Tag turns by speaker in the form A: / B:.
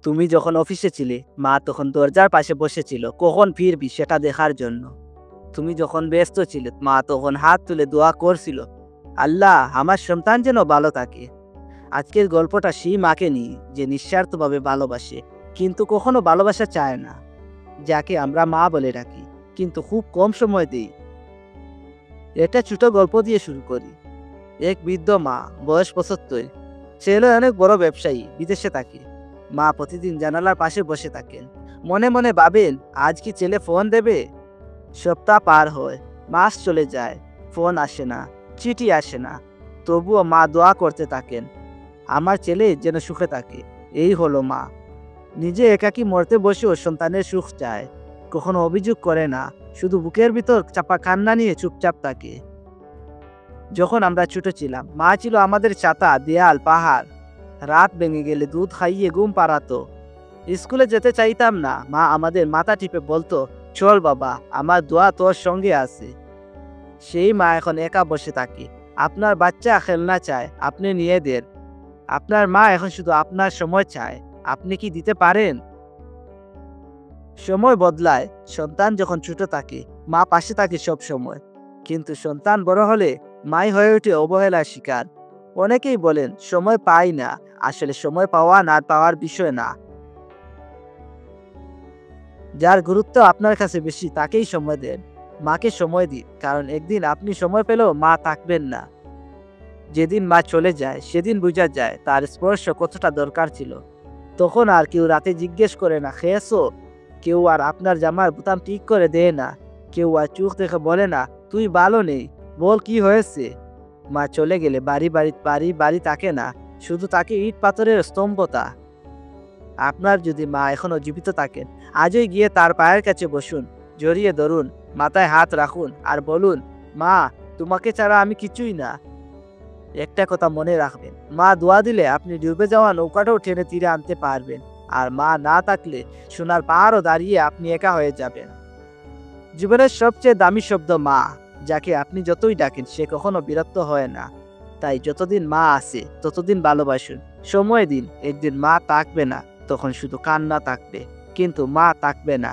A: তুমি যখন অফিসে ছিলে, মা তখন দরজার পাশে বসেছিল কখন ফিরবি সেটা দেখার জন্য। তুমি যখন ব্যস্ত ছিলে, মা তখন হাত তুলে দোয়া করছিল, আল্লাহ আমার সন্তান যেন ভালো থাকে। আজকের গল্পটা সেই মাকে নিয়ে যে নিঃস্বার্থভাবে ভালোবাসে, কিন্তু কখনো ভালোবাসা চায় না, যাকে আমরা মা বলে ডাকি কিন্তু খুব কম সময় দেই। এটা ছোট গল্প দিয়ে শুরু করি। এক বৃদ্ধ মা, বয়স ৭৫, ছেলে অনেক বড় ব্যবসায়ী, বিদেশে থাকে। মা প্রতিদিন জানালার পাশে বসে থাকেন, মনে মনে ভাবেন আজ কি ছেলে ফোন দেবে। সপ্তাহ পার হয়, মাস চলে যায়, ফোন আসে না, চিঠি আসে না। তবুও মা দোয়া করতে থাকেন, আমার ছেলে যেন সুখে থাকে। এই হলো মা। নিজে একাকী মরতে বসেও সন্তানের সুখ চায়, কখনো অভিযোগ করে না, শুধু বুকের ভিতর চাপা কান্না নিয়ে চুপচাপ থাকে। যখন আমরা ছোট ছিলাম, মা ছিল আমাদের ছাতা, দেয়াল, পাহাড়। রাত ভেঙে গেলে দুধ খাইয়ে ঘুম পাড়াতো। স্কুলে যেতে চাইতাম না, মা আমাদের মাথা টিপে বলতো, চল বাবা, আমার দোয়া তোর সঙ্গে আছে। সেই মা এখন একা বসে থাকে। আপনার বাচ্চা খেলনা চায়, আপনি নিয়ে দেন। আপনার মা এখন শুধু আপনার সময় চায়, আপনি কি দিতে পারেন? সময় বদলায়। সন্তান যখন ছোট থাকে, মা পাশে থাকে সব সময়। কিন্তু সন্তান বড় হলে মাই হয়ে ওঠে অবহেলার শিকার। অনেকেই বলেন সময় পাই না। আসলে সময় পাওয়া না পাওয়ার বিষয় না, যার গুরুত্ব আপনার কাছে বেশি তাকেই সময় দেন। মাকে সময় দিন, কারণ একদিন আপনি সময় পেলেও মা থাকবেন না। যেদিন মা চলে যায় সেদিন বোঝা যায় তার স্পর্শ কতটা দরকার ছিল। তখন আর কেউ রাতে জিজ্ঞেস করে না খেয়েছো, কেউ আর আপনার জামার বোতাম ঠিক করে দেয় না, কেউ আর চোখ দেখে বলে না তুই ভালো নেই, বল কি হয়েছে। মা চলে গেলে বাড়ি থাকে না, শুধু তাকে ইট পাথরের স্তম্ভতা। আপনার যদি মা এখনো জীবিত থাকেন, আজই গিয়ে তার পায়ের কাছে বসুন, জড়িয়ে ধরুন, মাথায় হাত রাখুন আর বলুন, মা, তোমাকে ছাড়া আমি কিছুই না। একটা কথা মনে রাখবেন, মা দোয়া দিলে আপনি ডুবে যাওয়া নৌকাটাও টেনে তীরে আনতে পারবেন। আর মা না থাকলে সোনার পাহাড়ও দাঁড়িয়ে আপনি একা হয়ে যাবেন। জীবনের সবচেয়ে দামি শব্দ মা, যাকে আপনি যতই ডাকেন সে কখনো বিরক্ত হয় না। তাই যতদিন মা আছে ততদিন ভালোবাসুন, সময় দিন। একদিন মা থাকবে না, তখন শুধু কান্না থাকবে, কিন্তু মা থাকবে না।